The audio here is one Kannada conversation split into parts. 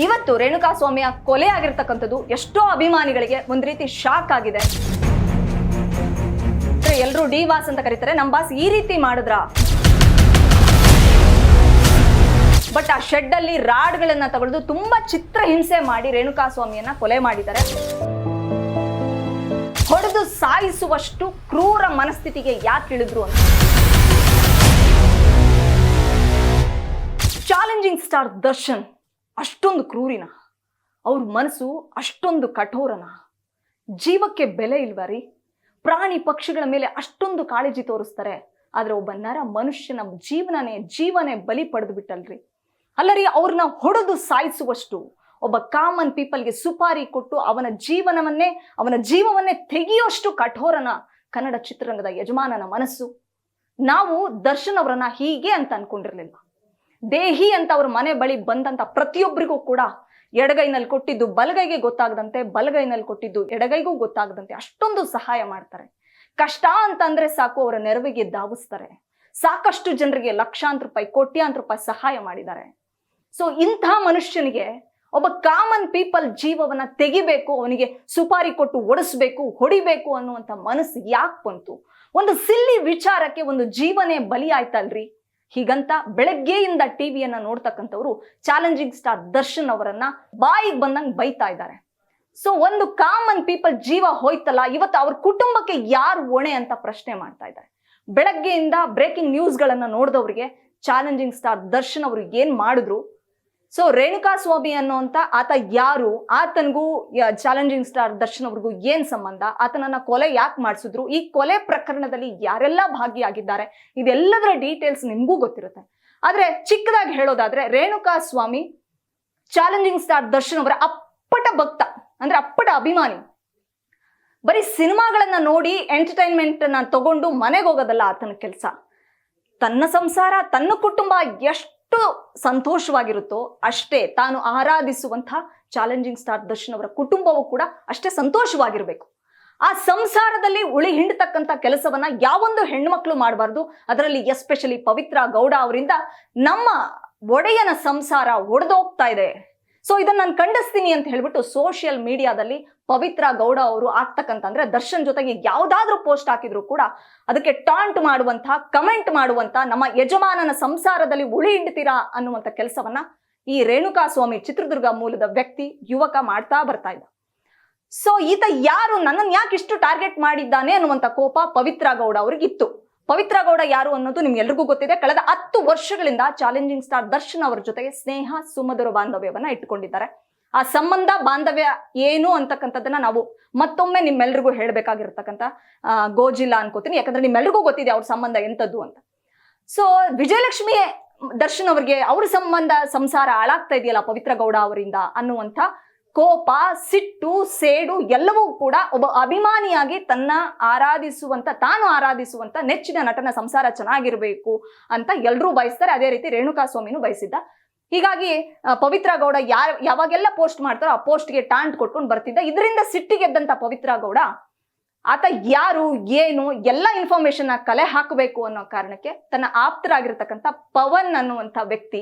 ಇವತ್ತು ರೇಣುಕಾಸ್ವಾಮಿಯ ಕೊಲೆ ಆಗಿರ್ತಕ್ಕಂಥದ್ದು ಎಷ್ಟೋ ಅಭಿಮಾನಿಗಳಿಗೆ ಒಂದು ರೀತಿ ಶಾಕ್ ಆಗಿದೆ. ಎಲ್ಲರೂ ಡಿ ಬಾಸ್ ಅಂತ ಕರೀತಾರೆ, ನಮ್ಮ ಬಾಸ್ ಈ ರೀತಿ ಮಾಡಿದ್ರ? ಬಟ್ ಆ ಶೆಡ್ ಅಲ್ಲಿ ರಾಡ್ಗಳನ್ನ ತಗೊಳ್ದು ತುಂಬಾ ಚಿತ್ರಹಿಂಸೆ ಮಾಡಿ ರೇಣುಕಾಸ್ವಾಮಿಯನ್ನ ಕೊಲೆ ಮಾಡಿದ್ದಾರೆ. ಹೊಡೆದು ಸಾಯಿಸುವಷ್ಟು ಕ್ರೂರ ಮನಸ್ಥಿತಿಗೆ ಯಾಕೆ ಇಳಿದ್ರು ಅಂತ. ಚಾಲೆಂಜಿಂಗ್ ಸ್ಟಾರ್ ದರ್ಶನ್ ಅಷ್ಟೊಂದು ಕ್ರೂರಿನ? ಅವ್ರ ಮನಸ್ಸು ಅಷ್ಟೊಂದು ಕಠೋರನ? ಜೀವಕ್ಕೆ ಬೆಲೆ ಇಲ್ವಾ ರೀ? ಪ್ರಾಣಿ ಪಕ್ಷಿಗಳ ಮೇಲೆ ಅಷ್ಟೊಂದು ಕಾಳಜಿ ತೋರಿಸ್ತಾರೆ, ಆದ್ರೆ ಒಬ್ಬ ನರ ಮನುಷ್ಯನ ಜೀವನೇ ಬಲಿ ಪಡೆದು ಬಿಟ್ಟಲ್ರಿ. ಅಲ್ಲರಿ, ಅವ್ರನ್ನ ಹೊಡೆದು ಸಾಯಿಸುವಷ್ಟು ಒಬ್ಬ ಕಾಮನ್ ಪೀಪಲ್ಗೆ ಸುಪಾರಿ ಕೊಟ್ಟು ಅವನ ಜೀವವನ್ನೇ ತೆಗೆಯುವಷ್ಟು ಕಠೋರನ ಕನ್ನಡ ಚಿತ್ರರಂಗದ ಯಜಮಾನನ ಮನಸ್ಸು. ನಾವು ದರ್ಶನ್ ಅವರನ್ನ ಹೀಗೆ ಅಂತ ಅನ್ಕೊಂಡಿರ್ಲಿಲ್ಲ. ದೇಹಿ ಅಂತ ಅವ್ರ ಮನೆ ಬಳಿ ಬಂದಂತ ಪ್ರತಿಯೊಬ್ಬರಿಗೂ ಕೂಡ ಎಡಗೈನಲ್ಲಿ ಕೊಟ್ಟಿದ್ದು ಬಲಗೈಗೆ ಗೊತ್ತಾಗದಂತೆ, ಬಲಗೈನಲ್ಲಿ ಕೊಟ್ಟಿದ್ದು ಎಡಗೈಗೂ ಗೊತ್ತಾಗದಂತೆ ಅಷ್ಟೊಂದು ಸಹಾಯ ಮಾಡ್ತಾರೆ. ಕಷ್ಟ ಅಂತಂದ್ರೆ ಸಾಕು, ಅವರ ನೆರವಿಗೆ ಧಾವಿಸ್ತಾರೆ. ಸಾಕಷ್ಟು ಜನರಿಗೆ ಲಕ್ಷಾಂತರ ರೂಪಾಯಿ, ಕೋಟ್ಯಾಂತರ ರೂಪಾಯಿ ಸಹಾಯ ಮಾಡಿದ್ದಾರೆ. ಸೊ ಇಂಥ ಮನುಷ್ಯನಿಗೆ ಒಬ್ಬ ಕಾಮನ್ ಪೀಪಲ್ ಜೀವವನ್ನ ತೆಗಿಬೇಕು, ಅವನಿಗೆ ಸುಪಾರಿ ಕೊಟ್ಟು ಒಡಿಸ್ಬೇಕು, ಹೊಡಿಬೇಕು ಅನ್ನುವಂಥ ಮನಸ್ಸು ಯಾಕೆ ಬಂತು? ಒಂದು ಸಿಲ್ಲಿ ವಿಚಾರಕ್ಕೆ ಒಂದು ಜೀವನೇ ಬಲಿ ಆಯ್ತಲ್ರಿ. ಹೀಗಂತ ಬೆಳಗ್ಗೆಯಿಂದ ಟಿವಿಯನ್ನ ನೋಡ್ತಕ್ಕಂಥವ್ರು ಚಾಲೆಂಜಿಂಗ್ ಸ್ಟಾರ್ ದರ್ಶನ್ ಅವರನ್ನ ಬಾಯಿಗೆ ಬಂದಂಗೆ ಬೈತಾ ಇದ್ದಾರೆ. ಸೊ ಒಂದು ಕಾಮನ್ ಪೀಪಲ್ ಜೀವ ಹೋಯ್ತಲ್ಲ, ಇವತ್ತು ಅವ್ರ ಕುಟುಂಬಕ್ಕೆ ಯಾರು ಹೊಣೆ ಅಂತ ಪ್ರಶ್ನೆ ಮಾಡ್ತಾ ಇದ್ದಾರೆ. ಬೆಳಗ್ಗೆಯಿಂದ ಬ್ರೇಕಿಂಗ್ ನ್ಯೂಸ್ಗಳನ್ನ ನೋಡಿದವ್ರಿಗೆ ಚಾಲೆಂಜಿಂಗ್ ಸ್ಟಾರ್ ದರ್ಶನ್ ಅವರು ಏನ್ ಮಾಡಿದ್ರು, ಸೊ ರೇಣುಕಾಸ್ವಾಮಿ ಅನ್ನುವಂತ ಆತ ಯಾರು, ಆತನಿಗೂ ಚಾಲೆಂಜಿಂಗ್ ಸ್ಟಾರ್ ದರ್ಶನ್ ಅವ್ರಿಗೂ ಏನ್ ಸಂಬಂಧ, ಆತನನ್ನ ಕೊಲೆ ಯಾಕೆ ಮಾಡಿಸಿದ್ರು, ಈ ಕೊಲೆ ಪ್ರಕರಣದಲ್ಲಿ ಯಾರೆಲ್ಲ ಭಾಗಿಯಾಗಿದ್ದಾರೆ, ಇದೆಲ್ಲದರ ಡೀಟೇಲ್ಸ್ ನಿಮ್ಗೂ ಗೊತ್ತಿರುತ್ತೆ. ಆದ್ರೆ ಚಿಕ್ಕದಾಗಿ ಹೇಳೋದಾದ್ರೆ, ರೇಣುಕಾಸ್ವಾಮಿ ಚಾಲೆಂಜಿಂಗ್ ಸ್ಟಾರ್ ದರ್ಶನ್ ಅವರ ಅಪ್ಪಟ ಭಕ್ತ, ಅಂದ್ರೆ ಅಪ್ಪಟ ಅಭಿಮಾನಿ. ಬರೀ ಸಿನಿಮಾಗಳನ್ನ ನೋಡಿ ಎಂಟರ್ಟೈನ್ಮೆಂಟ್ ನ ತಗೊಂಡು ಮನೆಗೆ ಹೋಗೋದಲ್ಲ ಆತನ ಕೆಲಸ. ತನ್ನ ಸಂಸಾರ, ತನ್ನ ಕುಟುಂಬ ಎಷ್ಟು ಸಂತೋಷವಾಗಿರುತ್ತೋ ಅಷ್ಟೇ ತಾನು ಆರಾಧಿಸುವಂತಹ ಚಾಲೆಂಜಿಂಗ್ ಸ್ಟಾರ್ ದರ್ಶನ್ ಅವರ ಕುಟುಂಬವೂ ಕೂಡ ಅಷ್ಟೇ ಸಂತೋಷವಾಗಿರ್ಬೇಕು. ಆ ಸಂಸಾರದಲ್ಲಿ ಉಳಿ ಹಿಂಡತಕ್ಕಂಥ ಕೆಲಸವನ್ನ ಯಾವೊಂದು ಹೆಣ್ಮಕ್ಳು ಮಾಡಬಾರ್ದು. ಅದರಲ್ಲಿ ಎಸ್ಪೆಷಲಿ ಪವಿತ್ರ ಗೌಡ ಅವರಿಂದ ನಮ್ಮ ಒಡೆಯನ ಸಂಸಾರ ಒಡೆದೋಗ್ತಾ ಇದೆ. ಸೊ ಇದನ್ನ ನಾನು ಖಂಡಿಸ್ತೀನಿ ಅಂತ ಹೇಳ್ಬಿಟ್ಟು ಸೋಷಿಯಲ್ ಮೀಡಿಯಾದಲ್ಲಿ ಪವಿತ್ರ ಗೌಡ ಅವರು ಆಗ್ತಕ್ಕಂತಂದ್ರೆ ದರ್ಶನ್ ಜೊತೆಗೆ ಯಾವ್ದಾದ್ರೂ ಪೋಸ್ಟ್ ಹಾಕಿದ್ರು ಕೂಡ ಅದಕ್ಕೆ ಟಾಂಟ್ ಮಾಡುವಂತಹ, ಕಮೆಂಟ್ ಮಾಡುವಂತ, ನಮ್ಮ ಯಜಮಾನನ ಸಂಸಾರದಲ್ಲಿ ಉಳಿ ಹಿಂಡ್ತೀರಾ ಅನ್ನುವಂಥ ಕೆಲಸವನ್ನ ಈ ರೇಣುಕಾಸ್ವಾಮಿ ಚಿತ್ರದುರ್ಗ ಮೂಲದ ವ್ಯಕ್ತಿ, ಯುವಕ ಮಾಡ್ತಾ ಬರ್ತಾ ಇದ್ದ. ಸೊ ಈತ ಯಾರು, ನನ್ನನ್ನು ಯಾಕೆ ಇಷ್ಟು ಟಾರ್ಗೆಟ್ ಮಾಡಿದ್ದಾನೆ ಅನ್ನುವಂಥ ಕೋಪ ಪವಿತ್ರ ಗೌಡ ಅವ್ರಿಗಿತ್ತು. ಪವಿತ್ರ ಗೌಡ ಯಾರು ಅನ್ನೋದು ನಿಮ್ಗೆಲ್ರಿಗೂ ಗೊತ್ತಿದೆ. ಕಳೆದ 10 ವರ್ಷಗಳಿಂದ ಚಾಲೆಂಜಿಂಗ್ ಸ್ಟಾರ್ ದರ್ಶನ್ ಅವರ ಜೊತೆಗೆ ಸ್ನೇಹ ಸುಮಧುರ ಬಾಂಧವ್ಯವನ್ನ ಇಟ್ಕೊಂಡಿದ್ದಾರೆ. ಆ ಸಂಬಂಧ ಬಾಂಧವ್ಯ ಏನು ಅಂತಕ್ಕಂಥದ್ದನ್ನ ನಾವು ಮತ್ತೊಮ್ಮೆ ನಿಮ್ಮೆಲ್ರಿಗೂ ಹೇಳ್ಬೇಕಾಗಿರ್ತಕ್ಕಂಥ ಗೋಜಿಲ್ಲ ಅನ್ಕೋತೀನಿ. ಯಾಕಂದ್ರೆ ನಿಮ್ಮೆಲ್ರಿಗೂ ಗೊತ್ತಿದೆ ಅವ್ರ ಸಂಬಂಧ ಎಂತದ್ದು ಅಂತ. ಸೊ ವಿಜಯಲಕ್ಷ್ಮಿ ದರ್ಶನ್ ಅವ್ರಿಗೆ ಅವ್ರ ಸಂಸಾರ ಹಾಳಾಗ್ತಾ ಇದೆಯಲ್ಲ ಪವಿತ್ರ ಗೌಡ ಅವರಿಂದ ಅನ್ನುವಂಥ ಕೋಪ, ಸಿಟ್ಟು, ಸೇಡು ಎಲ್ಲವೂ ಕೂಡ ಒಬ್ಬ ಅಭಿಮಾನಿಯಾಗಿ ತಾನು ಆರಾಧಿಸುವಂತ ನೆಚ್ಚಿನ ನಟನ ಸಂಸಾರ ಚೆನ್ನಾಗಿರ್ಬೇಕು ಅಂತ ಎಲ್ಲರೂ ಬಯಸ್ತಾರೆ. ಅದೇ ರೀತಿ ರೇಣುಕಾಸ್ವಾಮಿನೂ ಬಯಸಿದ್ದ. ಹೀಗಾಗಿ ಪವಿತ್ರ ಗೌಡ ಯಾವಾಗೆಲ್ಲ ಪೋಸ್ಟ್ ಮಾಡ್ತಾರೋ ಆ ಪೋಸ್ಟ್ಗೆ ಟಾಂಟ್ ಕೊಟ್ಕೊಂಡು ಬರ್ತಿದ್ದ. ಇದರಿಂದ ಸಿಟ್ಟಿಗೆದ್ದಂತ ಪವಿತ್ರ ಗೌಡ ಆತ ಯಾರು ಏನು ಎಲ್ಲ ಇನ್ಫಾರ್ಮೇಶನ್ ಕಲೆ ಹಾಕಬೇಕು ಅನ್ನೋ ಕಾರಣಕ್ಕೆ ತನ್ನ ಆಪ್ತರಾಗಿರ್ತಕ್ಕಂಥ ಪವನ್ ಅನ್ನುವಂಥ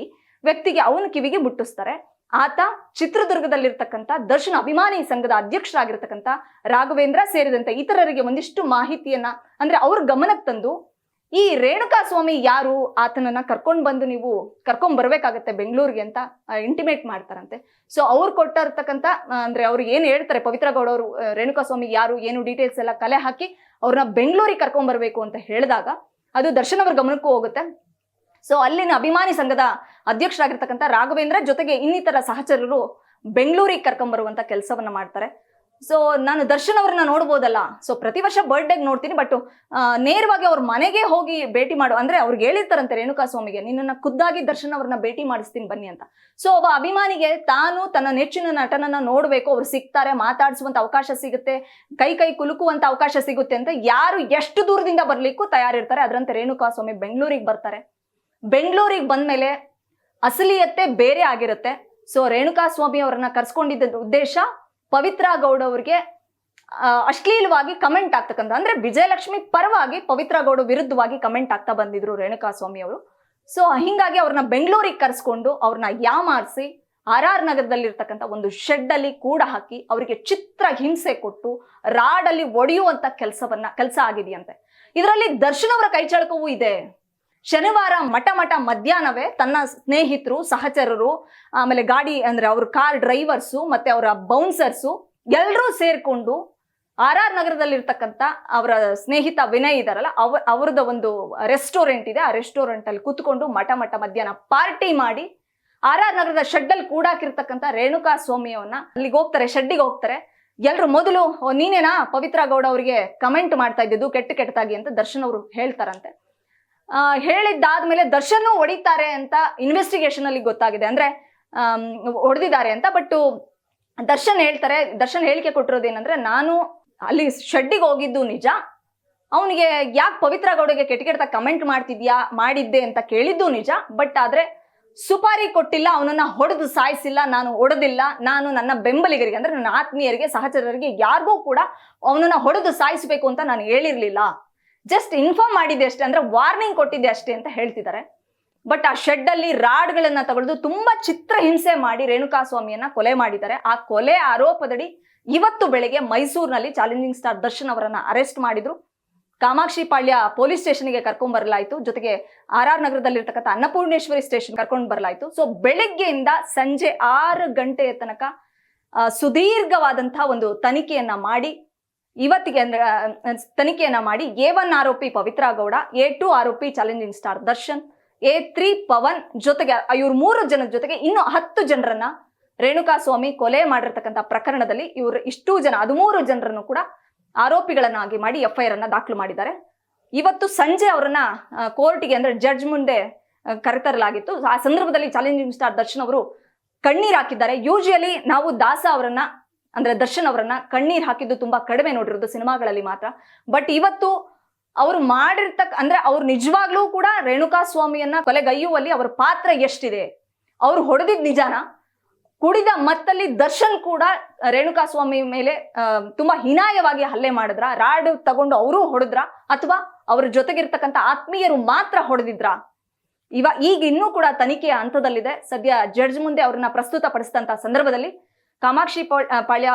ವ್ಯಕ್ತಿಗೆ ಅವನ ಕಿವಿಗೆ ಮುಟ್ಟಿಸ್ತಾರೆ. ಆತ ಚಿತ್ರದುರ್ಗದಲ್ಲಿರ್ತಕ್ಕಂಥ ದರ್ಶನ್ ಅಭಿಮಾನಿ ಸಂಘದ ಅಧ್ಯಕ್ಷರಾಗಿರ್ತಕ್ಕಂಥ ರಾಘವೇಂದ್ರ ಸೇರಿದಂತೆ ಇತರರಿಗೆ ಒಂದಿಷ್ಟು ಮಾಹಿತಿಯನ್ನ ಅಂದ್ರೆ ಅವ್ರ ಗಮನಕ್ಕೆ ತಂದು, ಈ ರೇಣುಕಾಸ್ವಾಮಿ ಯಾರು, ಆತನನ್ನ ಕರ್ಕೊಂಡ್ ಬರ್ಬೇಕಾಗತ್ತೆ ಬೆಂಗಳೂರಿಗೆ ಅಂತ ಇಂಟಿಮೇಟ್ ಮಾಡ್ತಾರಂತೆ. ಸೊ ಅವ್ರು ಕೊಟ್ಟಿರ್ತಕ್ಕಂಥ ಅಂದ್ರೆ ಅವ್ರು ಏನ್ ಹೇಳ್ತಾರೆ, ಪವಿತ್ರ ಗೌಡ ಅವರು ರೇಣುಕಾಸ್ವಾಮಿ ಯಾರು ಏನು ಡೀಟೇಲ್ಸ್ ಎಲ್ಲ ಕಲೆ ಹಾಕಿ ಅವ್ರನ್ನ ಬೆಂಗಳೂರಿಗೆ ಕರ್ಕೊಂಡ್ ಬರ್ಬೇಕು ಅಂತ ಹೇಳಿದಾಗ ಅದು ದರ್ಶನ್ ಅವ್ರ ಗಮನಕ್ಕೂ ಹೋಗುತ್ತೆ. ಸೊ ಅಲ್ಲಿನ ಅಭಿಮಾನಿ ಸಂಘದ ಅಧ್ಯಕ್ಷರಾಗಿರ್ತಕ್ಕಂಥ ರಾಘವೇಂದ್ರ ಜೊತೆಗೆ ಇನ್ನಿತರ ಸಹಚರರು ಬೆಂಗಳೂರಿಗೆ ಕರ್ಕೊಂಡ್ಬರುವಂತ ಕೆಲಸವನ್ನ ಮಾಡ್ತಾರೆ. ಸೊ ನಾನು ದರ್ಶನ್ ಅವ್ರನ್ನ ನೋಡ್ಬೋದಲ್ಲ, ಸೊ ಪ್ರತಿ ವರ್ಷ ಬರ್ಡೇಗೆ ನೋಡ್ತೀನಿ, ಬಟ್ ನೇರವಾಗಿ ಅವ್ರ ಮನೆಗೆ ಹೋಗಿ ಭೇಟಿ ಅಂದ್ರೆ ಅವ್ರಿಗೆ ಹೇಳಿರ್ತಾರಂತೆ ರೇಣುಕಾಸ್ವಾಮಿಗೆ, ನಿನ್ನನ್ನ ಖುದ್ದಾಗಿ ದರ್ಶನ್ ಅವ್ರನ್ನ ಭೇಟಿ ಮಾಡಿಸ್ತೀನಿ ಬನ್ನಿ ಅಂತ. ಸೊ ಒಬ್ಬ ಅಭಿಮಾನಿಗೆ ತಾನು ತನ್ನ ನೆಚ್ಚಿನ ನಟನನ್ನ ನೋಡ್ಬೇಕು, ಅವ್ರು ಸಿಗ್ತಾರೆ, ಮಾತಾಡಿಸುವಂತ ಅವಕಾಶ ಸಿಗುತ್ತೆ, ಕೈ ಕುಲುಕುವಂತ ಅವಕಾಶ ಸಿಗುತ್ತೆ ಅಂತ ಯಾರು ಎಷ್ಟು ದೂರದಿಂದ ಬರ್ಲಿಕ್ಕೂ ತಯಾರಿರ್ತಾರೆ. ಅದರಂತೆ ರೇಣುಕಾಸ್ವಾಮಿ ಬೆಂಗಳೂರಿಗೆ ಬರ್ತಾರೆ. ಬೆಂಗಳೂರಿಗೆ ಬಂದ್ಮೇಲೆ ಅಸಲಿಯತ್ತೆ ಬೇರೆ ಆಗಿರುತ್ತೆ. ಸೊ ರೇಣುಕಾಸ್ವಾಮಿ ಅವರನ್ನ ಕರ್ಸ್ಕೊಂಡಿದ್ದ ಉದ್ದೇಶ ಪವಿತ್ರ ಗೌಡ ಅವ್ರಿಗೆ ಅಶ್ಲೀಲವಾಗಿ ಕಮೆಂಟ್ ಆಗ್ತಕ್ಕಂಥ, ಅಂದ್ರೆ ವಿಜಯಲಕ್ಷ್ಮಿ ಪರವಾಗಿ ಪವಿತ್ರ ಗೌಡ ವಿರುದ್ಧವಾಗಿ ಕಮೆಂಟ್ ಆಗ್ತಾ ಬಂದಿದ್ರು ರೇಣುಕಾಸ್ವಾಮಿ ಅವರು. ಸೊ ಹಿಂಗಾಗಿ ಅವ್ರನ್ನ ಬೆಂಗಳೂರಿಗೆ ಕರ್ಸ್ಕೊಂಡು ಅವ್ರನ್ನ ಯಾಮಾರಿಸಿ RR ನಗರದಲ್ಲಿರ್ತಕ್ಕಂಥ ಒಂದು ಶೆಡ್ ಅಲ್ಲಿ ಕೂಡ ಹಾಕಿ ಅವರಿಗೆ ಚಿತ್ರ ಹಿಂಸೆ ಕೊಟ್ಟು ರಾಡಲ್ಲಿ ಒಡೆಯುವಂತ ಕೆಲಸ ಆಗಿದೆಯಂತೆ. ಇದರಲ್ಲಿ ದರ್ಶನ್ ಅವರ ಕೈಚಳಕವೂ ಇದೆ. ಶನಿವಾರ ಮಠ ಮಧ್ಯಾಹ್ನವೇ ತನ್ನ ಸ್ನೇಹಿತರು, ಸಹಚರರು, ಆಮೇಲೆ ಗಾಡಿ ಅಂದ್ರೆ ಅವ್ರ ಕಾರ್ ಡ್ರೈವರ್ಸು ಮತ್ತೆ ಅವರ ಬೌನ್ಸರ್ಸು ಎಲ್ಲರೂ ಸೇರ್ಕೊಂಡು RR ನಗರದಲ್ಲಿರ್ತಕ್ಕಂಥ ಅವರ ಸ್ನೇಹಿತ ವಿನಯ್ ಇದಾರಲ್ಲ, ಅವ್ರದ್ದು ಒಂದು ರೆಸ್ಟೋರೆಂಟ್ ಇದೆ. ಆ ರೆಸ್ಟೋರೆಂಟ್ ಅಲ್ಲಿ ಕೂತ್ಕೊಂಡು ಮಠ ಮಧ್ಯಾಹ್ನ ಪಾರ್ಟಿ ಮಾಡಿ RR ನಗರದ ಶೆಡ್ ಅಲ್ಲಿ ಕೂಡಾಕಿರ್ತಕ್ಕಂಥ ರೇಣುಕಾ ಸ್ವಾಮಿಯವನ್ನ ಅಲ್ಲಿಗೆ ಹೋಗ್ತಾರೆ, ಶೆಡ್ಡಿಗೆ ಹೋಗ್ತಾರೆ. ಎಲ್ರು ಮೊದಲು ನೀನೇನಾ ಪವಿತ್ರ ಗೌಡ ಅವರಿಗೆ ಕಮೆಂಟ್ ಮಾಡ್ತಾ ಇದ್ದಿದ್ದು ಕೆಟ್ಟದಾಗಿ ಅಂತ ದರ್ಶನ್ ಅವರು ಹೇಳ್ತಾರಂತೆ. ಹೇಳಿದ್ದಾದ್ಮೇಲೆ ದರ್ಶನ್ ಹೊಡಿತಾರೆ ಅಂತ ಇನ್ವೆಸ್ಟಿಗೇಷನ್ ಅಲ್ಲಿ ಗೊತ್ತಾಗಿದೆ, ಅಂದ್ರೆ ಹೊಡೆದಿದ್ದಾರೆ ಅಂತ. ಬಟ್ ದರ್ಶನ್ ಹೇಳಿಕೆ ಕೊಟ್ಟಿರೋದೇನಂದ್ರೆ, ನಾನು ಅಲ್ಲಿ ಶೆಡ್ಡಿಗೆ ಹೋಗಿದ್ದು ನಿಜ, ಅವನಿಗೆ ಯಾಕೆ ಪವಿತ್ರ ಗೌಡಗೆ ಕೆಟ್ಟದಾಗಿ ಕಮೆಂಟ್ ಮಾಡಿದ್ದೆ ಅಂತ ಕೇಳಿದ್ದು ನಿಜ, ಬಟ್ ಆದ್ರೆ ಸುಪಾರಿ ಕೊಟ್ಟಿಲ್ಲ, ಅವನನ್ನ ಹೊಡೆದು ಸಾಯಿಸಿಲ್ಲ, ನಾನು ಹೊಡೆದಿಲ್ಲ. ನಾನು ನನ್ನ ಬೆಂಬಲಿಗರಿಗೆ ಅಂದ್ರೆ ನನ್ನ ಆತ್ಮೀಯರಿಗೆ, ಸಹಚರರಿಗೆ ಯಾರಿಗೂ ಕೂಡ ಅವನನ್ನ ಹೊಡೆದು ಸಾಯಿಸಬೇಕು ಅಂತ ನಾನು ಹೇಳಿರ್ಲಿಲ್ಲ, ಜಸ್ಟ್ ಇನ್ಫಾರ್ಮ್ ಮಾಡಿದ್ದೆ ಅಷ್ಟೇ, ಅಂದ್ರೆ ವಾರ್ನಿಂಗ್ ಕೊಟ್ಟಿದ್ದೆ ಅಷ್ಟೇ ಅಂತ ಹೇಳ್ತಿದ್ದಾರೆ. ಬಟ್ ಆ ಶೆಡ್ ಅಲ್ಲಿ ರಾಡ್ಗಳನ್ನ ತಗೊಳ್ದು ತುಂಬಾ ಚಿತ್ರ ಹಿಂಸೆ ಮಾಡಿ ರೇಣುಕಾ ಸ್ವಾಮಿಯನ್ನ ಕೊಲೆ ಮಾಡಿದ್ದಾರೆ. ಆ ಕೊಲೆ ಆರೋಪದಡಿ ಇವತ್ತು ಬೆಳಗ್ಗೆ ಮೈಸೂರಿನಲ್ಲಿ ಚಾಲೆಂಜಿಂಗ್ ಸ್ಟಾರ್ ದರ್ಶನ್ ಅವರನ್ನ ಅರೆಸ್ಟ್ ಮಾಡಿದ್ರು. ಕಾಮಾಕ್ಷಿ ಪಾಳ್ಯ ಪೊಲೀಸ್ ಸ್ಟೇಷನ್ಗೆ ಕರ್ಕೊಂಡ್ ಬರಲಾಯಿತು, ಜೊತೆಗೆ RR ನಗರದಲ್ಲಿರ್ತಕ್ಕಂಥ ಅನ್ನಪೂರ್ಣೇಶ್ವರಿ ಸ್ಟೇಷನ್ ಕರ್ಕೊಂಡು ಬರಲಾಯಿತು. ಸೊ ಬೆಳಗ್ಗೆಯಿಂದ ಸಂಜೆ 6 ಗಂಟೆಯ ತನಕ ಸುದೀರ್ಘವಾದಂತಹ ಒಂದು ತನಿಖೆಯನ್ನ ಮಾಡಿ A1 ಆರೋಪಿ ಪವಿತ್ರ ಗೌಡ, A2 ಆರೋಪಿ challenging star Darshan, A3 Pavan ಜೊತೆಗೆ ಇವ್ರ 3 ಜನದ ಜೊತೆಗೆ ಇನ್ನು 10 ಜನರನ್ನ ರೇಣುಕಾ ಸ್ವಾಮಿ ಕೊಲೆ ಮಾಡಿರ್ತಕ್ಕಂಥ ಪ್ರಕರಣದಲ್ಲಿ ಇವರು ಇಷ್ಟೂ ಜನ 13 ಜನರನ್ನು ಕೂಡ ಆರೋಪಿಗಳನ್ನಾಗಿ ಮಾಡಿ FIR ಅನ್ನ ದಾಖಲು ಮಾಡಿದ್ದಾರೆ. ಇವತ್ತು ಸಂಜೆ ಅವರನ್ನ ಕೋರ್ಟ್ಗೆ ಅಂದ್ರೆ ಜಡ್ಜ್ ಮುಂದೆ ಕರೆತರಲಾಗಿತ್ತು. ಆ ಸಂದರ್ಭದಲ್ಲಿ ಚಾಲೆಂಜಿಂಗ್ ಸ್ಟಾರ್ ದರ್ಶನ್ ಅವರು ಕಣ್ಣೀರ್ ಹಾಕಿದ್ದಾರೆ. ಯೂಶುವಲಿ ನಾವು ದಾಸ ಅವರನ್ನ ಅಂದ್ರೆ ದರ್ಶನ್ ಅವರನ್ನ ಕಣ್ಣೀರ್ ಹಾಕಿದ್ದು ತುಂಬಾ ಕಡಿಮೆ ನೋಡಿರೋದು ಸಿನಿಮಾಗಳಲ್ಲಿ ಮಾತ್ರ. ಬಟ್ ಇವತ್ತು ಅವ್ರು ಅಂದ್ರೆ ಅವ್ರು ನಿಜವಾಗ್ಲೂ ಕೂಡ ರೇಣುಕಾ ಸ್ವಾಮಿಯನ್ನ ಕೊಲೆಗೈಯುವಲ್ಲಿ ಅವರ ಪಾತ್ರ ಎಷ್ಟಿದೆ, ಅವ್ರು ಹೊಡೆದಿದ್ ನಿಜಾನ, ಕುಡಿದ ಮತ್ತಲ್ಲಿ ದರ್ಶನ್ ಕೂಡ ರೇಣುಕಾ ಸ್ವಾಮಿ ಮೇಲೆ ತುಂಬಾ ಹೀನಾಯವಾಗಿ ಹಲ್ಲೆ ಮಾಡಿದ್ರ, ರಾಡ್ ತಗೊಂಡು ಅವರು ಹೊಡೆದ್ರ, ಅಥವಾ ಅವ್ರ ಜೊತೆಗಿರ್ತಕ್ಕಂಥ ಆತ್ಮೀಯರು ಮಾತ್ರ ಹೊಡೆದಿದ್ರ? ಈಗ ಇನ್ನೂ ಕೂಡ ತನಿಖೆಯ ಹಂತದಲ್ಲಿದೆ. ಸದ್ಯ ಜಡ್ಜ್ ಮುಂದೆ ಅವ್ರನ್ನ ಪ್ರಸ್ತುತ ಪಡಿಸಿದಂತ ಸಂದರ್ಭದಲ್ಲಿ ಕಾಮಾಕ್ಷಿ ಪಾಳ್ಯ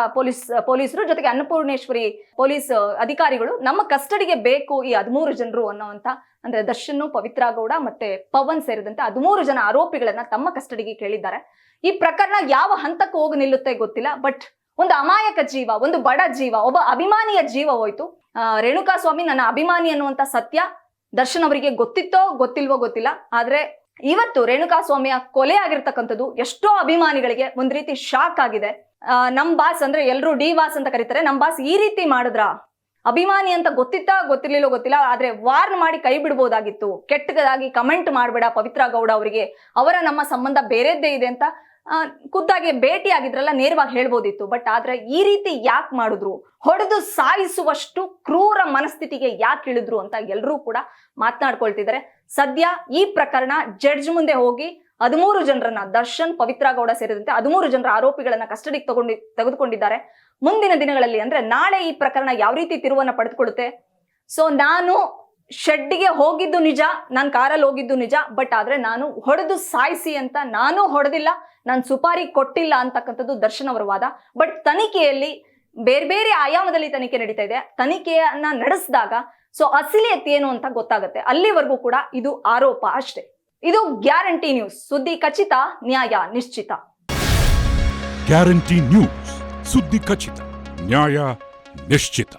ಪೊಲೀಸರು ಜೊತೆಗೆ ಅನ್ನಪೂರ್ಣೇಶ್ವರಿ ಪೊಲೀಸ್ ಅಧಿಕಾರಿಗಳು ನಮ್ಮ ಕಸ್ಟಡಿಗೆ ಬೇಕು ಈ 13 ಜನರು ಅನ್ನುವಂತ, ಅಂದ್ರೆ ದರ್ಶನ್, ಪವಿತ್ರ ಗೌಡ ಮತ್ತೆ ಪವನ್ ಸೇರಿದಂತೆ 13 ಜನ ಆರೋಪಿಗಳನ್ನ ತಮ್ಮ ಕಸ್ಟಡಿಗೆ ಕೇಳಿದ್ದಾರೆ. ಈ ಪ್ರಕರಣ ಯಾವ ಹಂತಕ್ಕೆ ಹೋಗಿ ನಿಲ್ಲುತ್ತೆ ಗೊತ್ತಿಲ್ಲ. ಬಟ್ ಒಂದು ಅಮಾಯಕ ಜೀವ, ಒಂದು ಬಡ ಜೀವ, ಒಬ್ಬ ಅಭಿಮಾನಿಯ ಜೀವ ಹೋಯ್ತು. ರೇಣುಕಾ ಸ್ವಾಮಿ ನನ್ನ ಅಭಿಮಾನಿ ಅನ್ನುವಂತ ಸತ್ಯ ದರ್ಶನ್ ಅವರಿಗೆ ಗೊತ್ತಿತ್ತೋ ಗೊತ್ತಿಲ್ವೋ ಗೊತ್ತಿಲ್ಲ. ಆದ್ರೆ ಇವತ್ತು ರೇಣುಕಾ ಸ್ವಾಮಿಯ ಕೊಲೆ ಆಗಿರ್ತಕ್ಕಂಥದ್ದು ಎಷ್ಟೋ ಅಭಿಮಾನಿಗಳಿಗೆ ಒಂದ್ ರೀತಿ ಶಾಕ್ ಆಗಿದೆ. ನಮ್ ಬಾಸ್ ಅಂದ್ರೆ ಎಲ್ರು ಡಿ ಬಾಸ್ ಅಂತ ಕರೀತಾರೆ, ನಮ್ ಬಾಸ್ ಈ ರೀತಿ ಮಾಡಿದ್ರ? ಅಭಿಮಾನಿ ಅಂತ ಗೊತ್ತಿರ್ಲಿಲ್ಲೋ ಗೊತ್ತಿಲ್ಲ, ಆದ್ರೆ ವಾರ್ನ್ ಮಾಡಿ ಕೈ ಬಿಡ್ಬೋದಾಗಿತ್ತು. ಕೆಟ್ಟದಾಗಿ ಕಮೆಂಟ್ ಮಾಡ್ಬೇಡ ಪವಿತ್ರ ಗೌಡ ಅವರಿಗೆ, ಅವರ ನಮ್ಮ ಸಂಬಂಧ ಬೇರೆದ್ದೇ ಇದೆ ಅಂತ ಖುದ್ದಾಗಿ ಭೇಟಿ ಆಗಿದ್ರಲ್ಲ, ನೇರವಾಗಿ ಹೇಳ್ಬೋದಿತ್ತು. ಬಟ್ ಆದ್ರೆ ಈ ರೀತಿ ಯಾಕೆ ಮಾಡಿದ್ರು, ಹೊಡೆದು ಸಾಯಿಸುವಷ್ಟು ಕ್ರೂರ ಮನಸ್ಥಿತಿಗೆ ಯಾಕೆ ಇಳಿದ್ರು ಅಂತ ಎಲ್ಲರೂ ಕೂಡ ಮಾತನಾಡ್ಕೊಳ್ತಿದ್ದಾರೆ. ಸದ್ಯ ಈ ಪ್ರಕರಣ ಜಡ್ಜ್ ಮುಂದೆ ಹೋಗಿ 13 ಜನರನ್ನ, ದರ್ಶನ್, ಪವಿತ್ರ ಗೌಡ ಸೇರಿದಂತೆ 13 ಜನರ ಆರೋಪಿಗಳನ್ನ ಕಸ್ಟಡಿಗೆ ತೆಗೆದುಕೊಂಡಿದ್ದಾರೆ. ಮುಂದಿನ ದಿನಗಳಲ್ಲಿ ಅಂದ್ರೆ ನಾಳೆ ಈ ಪ್ರಕರಣ ಯಾವ ರೀತಿ ತಿರುವನ್ನ ಪಡೆದುಕೊಳ್ಳುತ್ತೆ. ಸೊ ನಾನು ಶೆಡ್ಗೆ ಹೋಗಿದ್ದು ನಿಜ, ನಾನು ಕಾರಲ್ಲಿ ಹೋಗಿದ್ದು ನಿಜ, ಬಟ್ ಆದ್ರೆ ನಾನು ಹೊಡೆದು ಸಾಯಿಸಿ ಅಂತ ನಾನು ಹೊಡೆದಿಲ್ಲ, ನಾನು ಸುಪಾರಿ ಕೊಟ್ಟಿಲ್ಲ ಅಂತಕ್ಕಂಥದ್ದು ದರ್ಶನ್ ಅವರ ವಾದ. ಬಟ್ ತನಿಖೆಯಲ್ಲಿ ಬೇರೆ ಆಯಾಮದಲ್ಲಿ ತನಿಖೆ ನಡೀತಾ ಇದೆ. ತನಿಖೆಯನ್ನ ನಡೆಸಿದಾಗ ಸೊ ಅಸಲಿಯತ್ ಏನು ಅಂತ ಗೊತ್ತಾಗುತ್ತೆ. ಅಲ್ಲಿವರೆಗೂ ಕೂಡ ಇದು ಆರೋಪ ಅಷ್ಟೇ. ಇದು ಗ್ಯಾರಂಟಿ ನ್ಯೂಸ್, ಸುದ್ದಿ ಖಚಿತ, ನ್ಯಾಯ ನಿಶ್ಚಿತ. ಗ್ಯಾರಂಟಿ ನ್ಯೂಸ್, ಸುದ್ದಿ ಖಚಿತ, ನ್ಯಾಯ ನಿಶ್ಚಿತ.